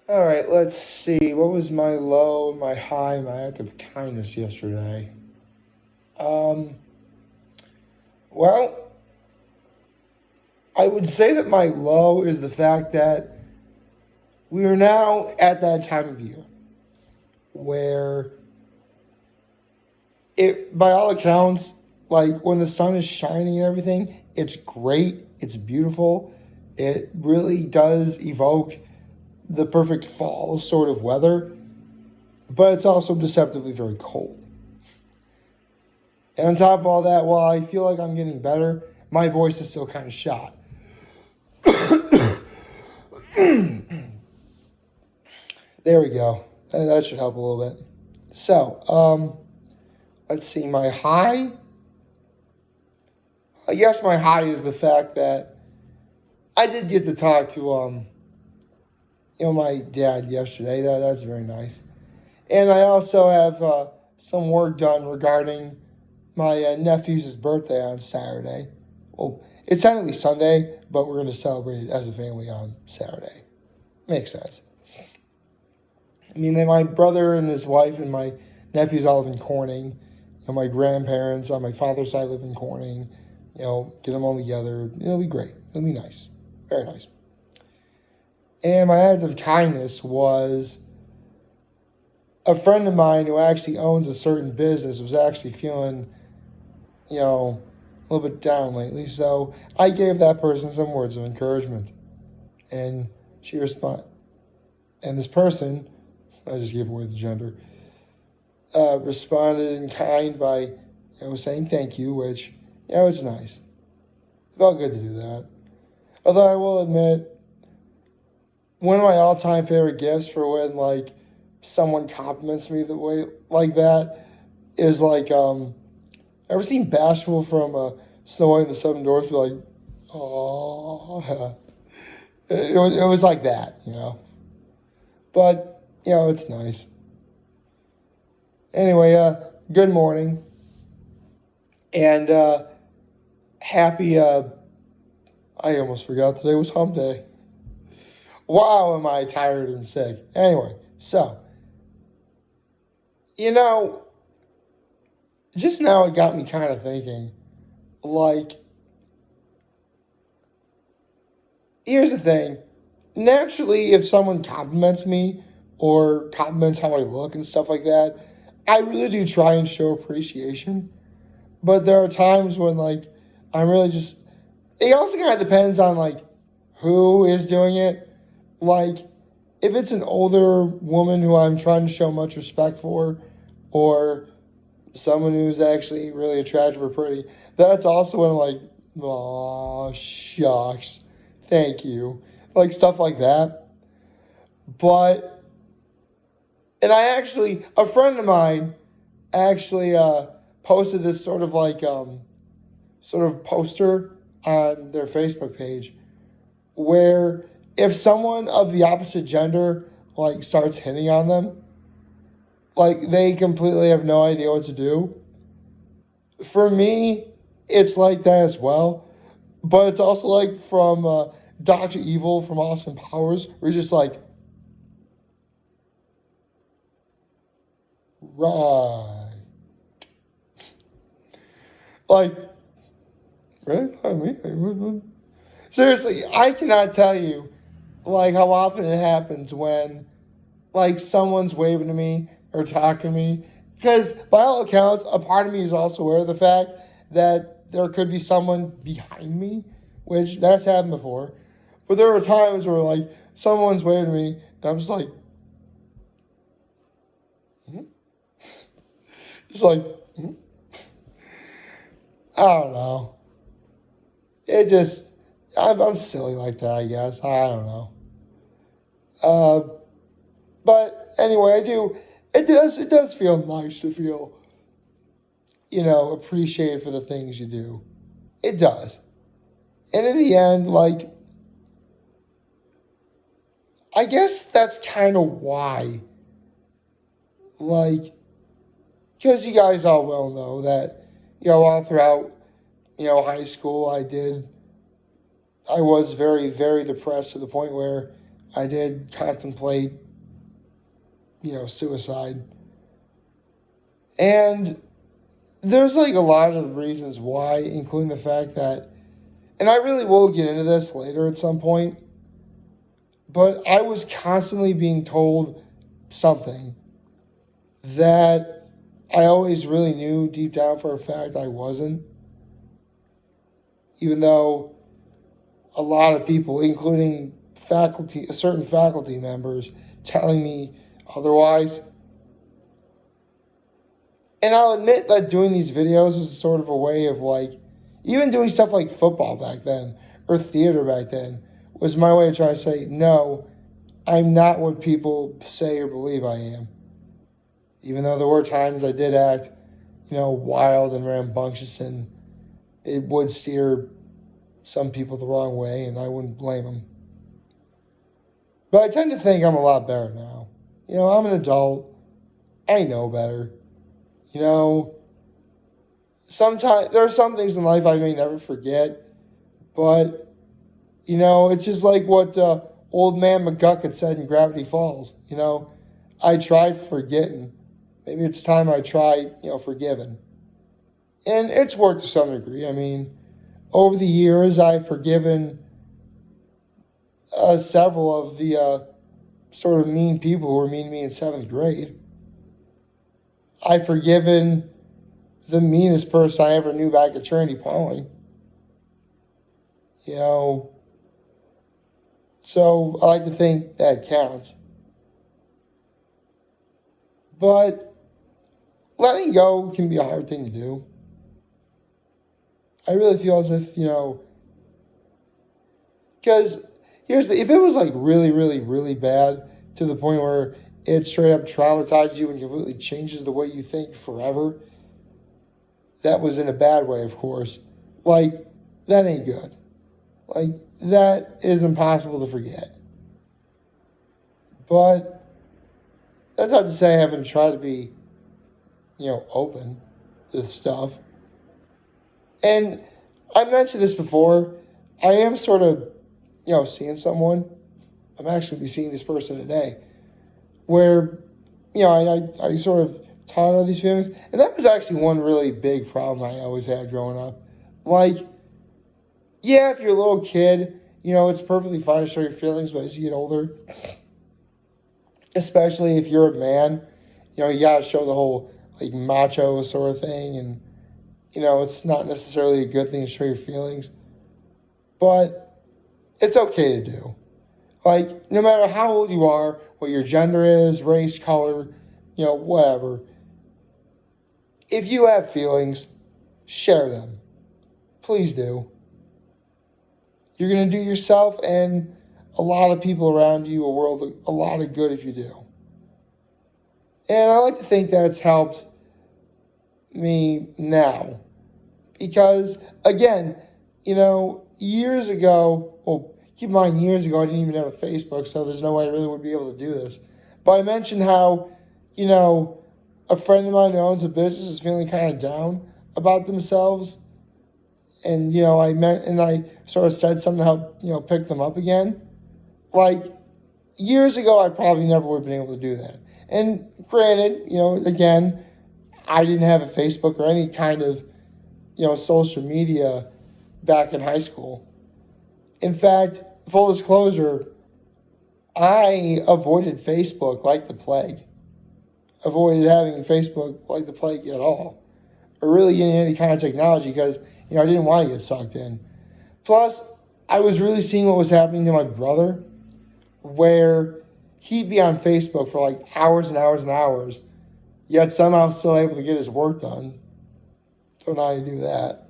All right, let's see. What was my low, my high, my act of kindness yesterday? Um, well, I would say that my low is the fact that we are now at that time of year where by all accounts, like when the sun is shining and everything, it's great, it's beautiful. It really does evoke the perfect fall sort of weather, but it's also deceptively very cold. And on top of all that, while I feel like I'm getting better, my voice is still kind of shot. There we go. That should help a little bit. So, let's see. My high. I guess my high is the fact that I did get to talk to my dad yesterday. That's very nice. And I also have some work done regarding my nephew's birthday on Saturday. Well, it's technically Sunday, but we're going to celebrate it as a family on Saturday. Makes sense. I mean, my brother and his wife and my nephews all live in Corning. My grandparents on my father's side live in Corning. Get them all together. It'll be great. It'll be nice. Very nice. And my act of kindness was a friend of mine who actually owns a certain business was actually feeling, a little bit down lately. So I gave that person some words of encouragement. And she responded. And this person, I just gave away the gender, responded in kind by, saying thank you, which, it's nice. It felt good to do that. Although I will admit, one of my all-time favorite gifts for when, someone compliments me the way like that is, ever seen Bashful from Snow White and the Seven Dwarfs be like, oh, it was like that, But, it's nice. Anyway, good morning. And happy, I almost forgot today was hump day. Wow, am I tired and sick. Anyway, so, just now it got me kind of thinking, here's the thing. Naturally, if someone compliments me or compliments how I look and stuff like that, I really do try and show appreciation. But there are times when, I'm really just... It also kind of depends on, who is doing it. If it's an older woman who I'm trying to show much respect for, or someone who's actually really attractive or pretty, that's also when I'm like, aw, shucks, thank you. Stuff like that. But, and a friend of mine actually posted this sort of poster on their Facebook page where if someone of the opposite gender starts hitting on them, they completely have no idea what to do. For me, it's like that as well. But it's also from Dr. Evil from Austin Powers, where you're just right. Really? I mean, seriously, I cannot tell you how often it happens when someone's waving to me or talking to me. Because by all accounts, a part of me is also aware of the fact that there could be someone behind me, which that's happened before. But there are times where someone's waving to me and I'm just mm-hmm. I don't know. It just, I'm silly like that, I guess. I don't know. But anyway, it does feel nice to feel, appreciated for the things you do. It does. And in the end, I guess that's kind of why, because you guys all well know that, all throughout, high school, I was very, very depressed to the point where I did contemplate, suicide. And there's like a lot of reasons why, including the fact that, and I really will get into this later at some point, but I was constantly being told something that I always really knew deep down for a fact I wasn't. Even though a lot of people, including certain faculty members, telling me otherwise. And I'll admit that doing these videos was sort of a way of even doing stuff like football back then or theater back then was my way of trying to say, no, I'm not what people say or believe I am. Even though there were times I did act, wild and rambunctious, and it would steer some people the wrong way, and I wouldn't blame them. But I tend to think I'm a lot better now. I'm an adult. I know better. Sometimes there are some things in life I may never forget, but, it's just like what old man McGucket said in Gravity Falls. I tried forgetting. Maybe it's time I try, forgiving. And it's worked to some degree. I mean, over the years, I've forgiven several of the sort of mean people who were mean to me in 7th grade. I've forgiven the meanest person I ever knew back at Trinity Pauling. So I like to think that counts. But letting go can be a hard thing to do. I really feel as if, because if it was really, really, really bad to the point where it straight up traumatizes you and completely changes the way you think forever, that was in a bad way, of course. That ain't good. That is impossible to forget. But that's not to say I haven't tried to be, open to stuff. And I mentioned this before. I am sort of, seeing someone. I'm actually be seeing this person today. Where, I sort of talk about these feelings. And that was actually one really big problem I always had growing up. If you're a little kid, it's perfectly fine to show your feelings, but as you get older, especially if you're a man, you gotta show the whole, macho sort of thing. And, it's not necessarily a good thing to show your feelings. But it's okay to do. No matter how old you are, what your gender is, race, color, whatever. If you have feelings, share them. Please do. You're going to do yourself and a lot of people around you a lot of good if you do. And I like to think that's helped me now. Because, again, years ago, keep in mind, years ago, I didn't even have a Facebook, so there's no way I really would be able to do this. But I mentioned how, a friend of mine who owns a business is feeling kind of down about themselves. And, I sort of said something to help, pick them up again. Years ago, I probably never would have been able to do that. And granted, again, I didn't have a Facebook or any kind of, social media back in high school. In fact, full disclosure, I avoided Facebook like the plague. Avoided having Facebook like the plague at all. Or really getting any kind of technology because, I didn't want to get sucked in. Plus, I was really seeing what was happening to my brother, where he'd be on Facebook for hours and hours and hours, yet somehow still able to get his work done. Don't know how to do that.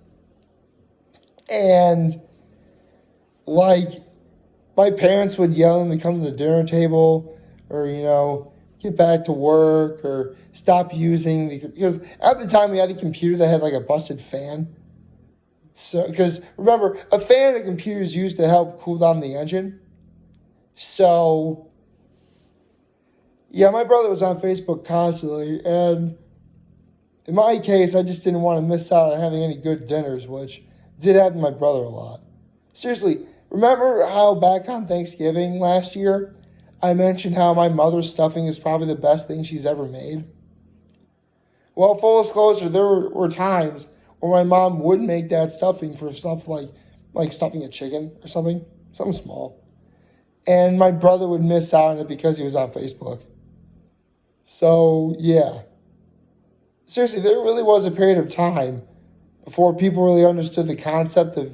And my parents would yell at him to come to the dinner table or, get back to work or stop using because at the time we had a computer that had a busted fan. So, because remember, a fan in a computer is used to help cool down the engine. So, yeah, my brother was on Facebook constantly, and in my case, I just didn't want to miss out on having any good dinners, which did happen to my brother a lot. Seriously, Remember how back on Thanksgiving last year, I mentioned how my mother's stuffing is probably the best thing she's ever made? Well, full disclosure, there were times where my mom would make that stuffing for stuff like stuffing a chicken or something small. And my brother would miss out on it because he was on Facebook. So, yeah. Seriously, there really was a period of time before people really understood the concept of,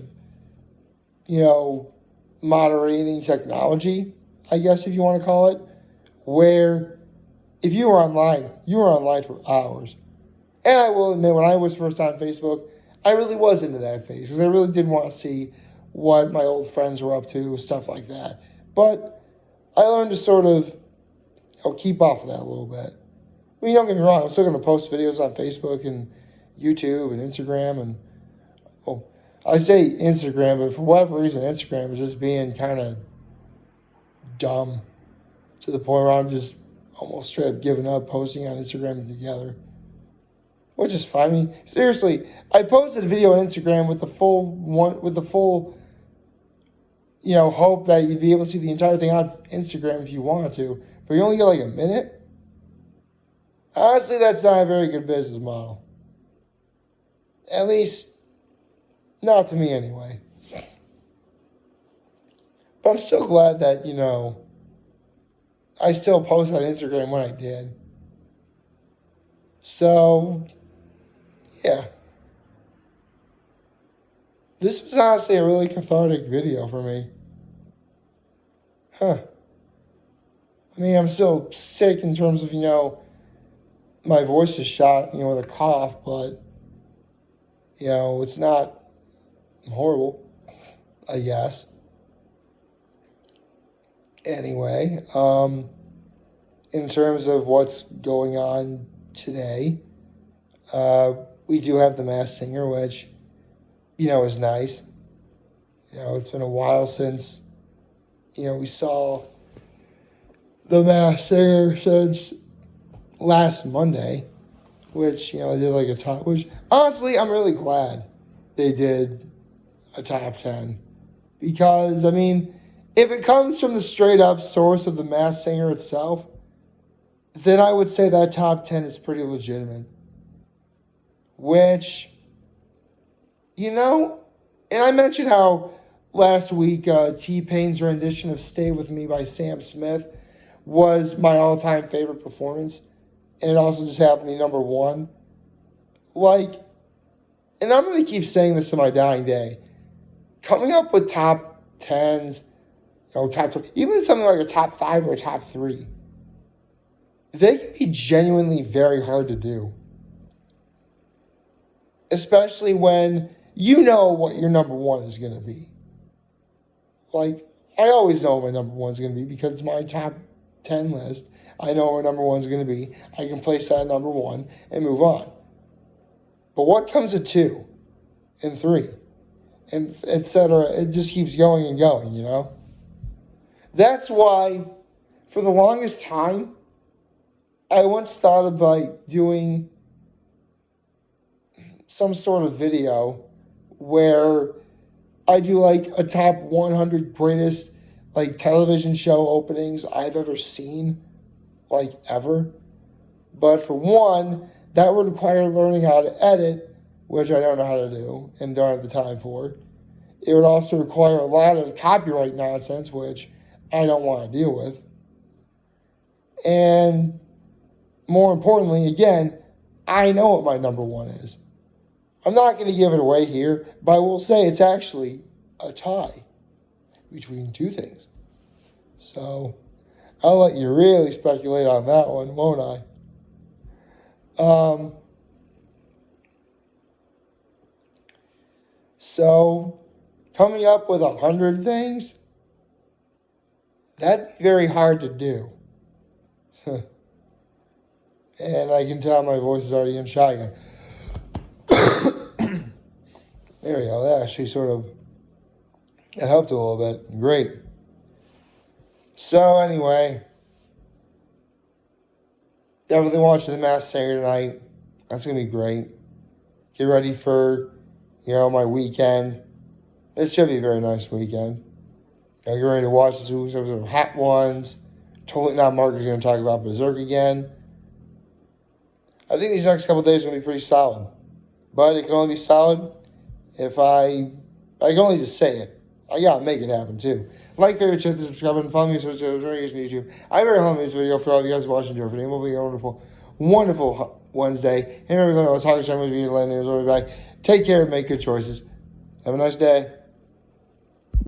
moderating technology, I guess if you want to call it, where if you were online for hours. And I will admit, when I was first on Facebook, I really was into that phase because I really did want to see what my old friends were up to, stuff like that. But I learned to sort of keep off of that a little bit. I mean, don't get me wrong, I'm still going to post videos on Facebook and YouTube and Instagram. And, I say Instagram, but for whatever reason, Instagram is just being kind of dumb to the point where I'm just almost straight up giving up posting on Instagram together. Which is fine. I mean, seriously, I posted a video on Instagram with the full hope that you'd be able to see the entire thing on Instagram if you wanted to, but you only get like a minute. Honestly, that's not a very good business model. At least, not to me anyway. But I'm so glad that, I still post on Instagram when I did. So, yeah. This was honestly a really cathartic video for me. I mean, I'm still sick in terms of, my voice is shot, with a cough, but, it's not horrible, I guess. Anyway, in terms of what's going on today, we do have The Masked Singer, which, is nice. It's been a while since, we saw The Masked Singer since last Monday, which, they did like a top, which honestly, I'm really glad they did a top 10 because, I mean, if it comes from the straight up source of The Masked Singer itself, then I would say that top 10 is pretty legitimate. Which, and I mentioned how last week T-Pain's rendition of Stay With Me by Sam Smith was my all-time favorite performance. And it also just happened to be number one. And I'm going to keep saying this to my dying day. Coming up with top 10s, top 20, even something like a top 5 or a top 3, they can be genuinely very hard to do. Especially when you know what your number one is going to be. I always know what my number one is going to be because it's my top 10 list. I know what my number one is going to be. I can place that at number one and move on. But what comes at 2 and 3 and etc. It just keeps going and going, That's why, for the longest time, I once thought about doing some sort of video where I do a top 100 greatest television show openings I've ever seen, ever. But for one, that would require learning how to edit, which I don't know how to do and don't have the time for. It would also require a lot of copyright nonsense, which I don't want to deal with. And more importantly, again, I know what my number one is. I'm not going to give it away here, but I will say it's actually a tie between two things. So I'll let you really speculate on that one, won't I? So coming up with 100 things, that'd be very hard to do. And I can tell my voice is already in shotgun. There we go. That actually it helped a little bit. Great. So anyway, definitely watching The Masked Singer tonight. That's going to be great. Get ready for, my weekend. It should be a very nice weekend. I get ready to watch this week's episode of Hot Ones. Totally not Marcus going to talk about Berserk again. I think these next couple of days are going to be pretty solid. But it can only be solid if I can only just say it. I got to make it happen too. Like, favorite, share, subscribe, and follow me on social media on YouTube. I'm very happy with this video for all of you guys watching. For the wonderful, wonderful Wednesday. And remember, I was talking to you. Take care and make good choices. Have a nice day.